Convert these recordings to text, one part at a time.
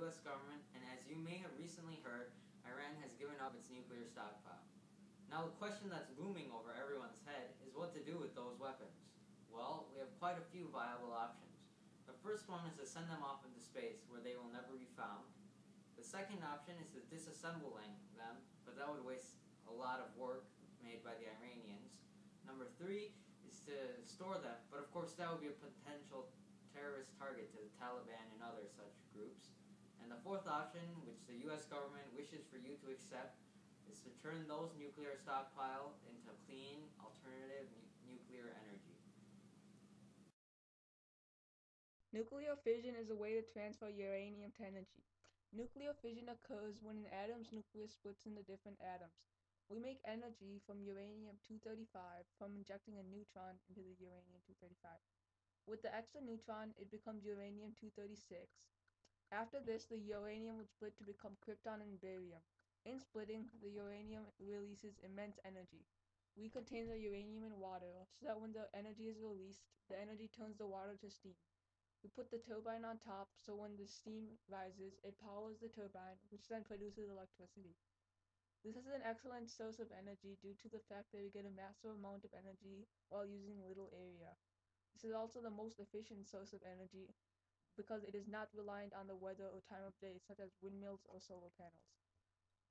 US government, and as you may have recently heard, Iran has given up its nuclear stockpile. Now the question that's looming over everyone's head is what to do with those weapons. Well, we have quite a few viable options. The first one is to send them off into space where they will never be found. The second option is to disassemble them, but that would waste a lot of work made by the Iranians. Number 3 is to store them, but of course that would be a potential terrorist target to the Taliban and other such groups. And the fourth option, which the US government wishes for you to accept, is to turn those nuclear stockpile into clean, alternative nuclear energy. Nuclear fission is a way to transfer uranium to energy. Nuclear fission occurs when an atom's nucleus splits into different atoms. We make energy from uranium-235 from injecting a neutron into the uranium-235. With the extra neutron, it becomes uranium-236. After this, the uranium would split to become krypton and barium. In splitting, the uranium releases immense energy. We contain the uranium in water, so that when the energy is released, the energy turns the water to steam. We put the turbine on top, so when the steam rises, it powers the turbine, which then produces electricity. This is an excellent source of energy due to the fact that we get a massive amount of energy while using little area. This is also the most efficient source of energy because it is not reliant on the weather or time of day, such as windmills or solar panels.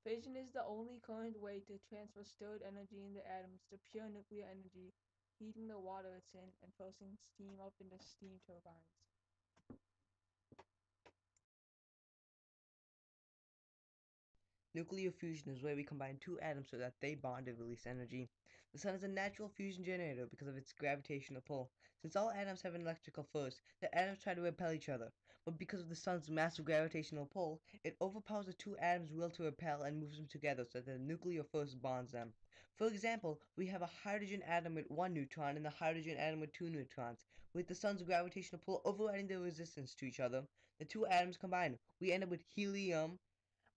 Fission is the only current way to transfer stored energy in the atoms to pure nuclear energy, heating the water it's in and forcing steam up into steam turbines. Nuclear fusion is where we combine two atoms so that they bond and release energy. The sun is a natural fusion generator because of its gravitational pull. Since all atoms have an electrical force, the atoms try to repel each other. But because of the sun's massive gravitational pull, it overpowers the two atoms' will to repel and moves them together so that the nuclear force bonds them. For example, we have a hydrogen atom with one neutron and a hydrogen atom with two neutrons. With the sun's gravitational pull overriding their resistance to each other, the two atoms combine. We end up with helium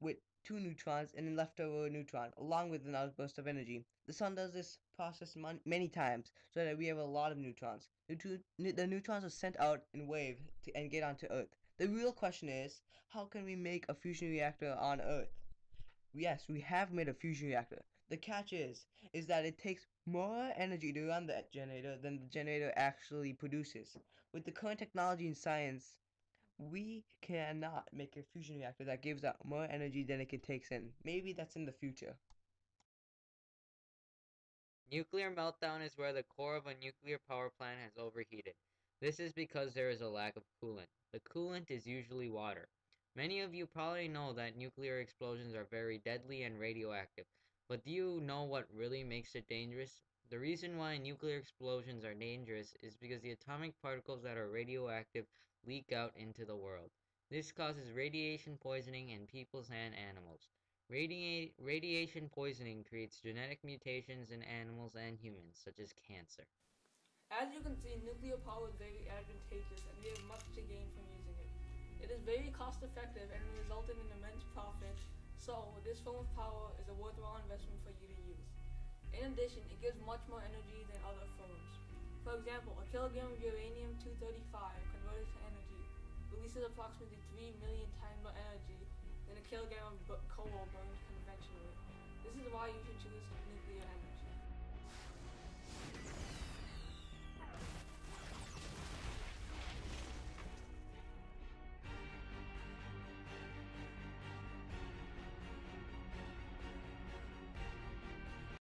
with two neutrons and a leftover neutron, along with an outburst of energy. The sun does this process many times, so that we have a lot of neutrons. The neutrons are sent out in wave and get onto Earth. The real question is, how can we make a fusion reactor on Earth? Yes, we have made a fusion reactor. The catch is that it takes more energy to run that generator than the generator actually produces. With the current technology and science, we cannot make a fusion reactor that gives out more energy than it can take in. Maybe that's in the future. Nuclear meltdown is where the core of a nuclear power plant has overheated. This is because there is a lack of coolant. The coolant is usually water. Many of you probably know that nuclear explosions are very deadly and radioactive, but do you know what really makes it dangerous? The reason why nuclear explosions are dangerous is because the atomic particles that are radioactive leak out into the world. This causes radiation poisoning in people and animals. Radiation poisoning creates genetic mutations in animals and humans, such as cancer. As you can see, nuclear power is very advantageous and we have much to gain from using it. It is very cost effective and resulted in immense profit, so this form of power is a worthwhile investment for you to use. In addition, it gives much more energy than other forms. For example, a kilogram of uranium-235 converted to energy releases approximately 3 million times more energy than a kilogram of coal burned conventionally. This is why you should choose nuclear energy.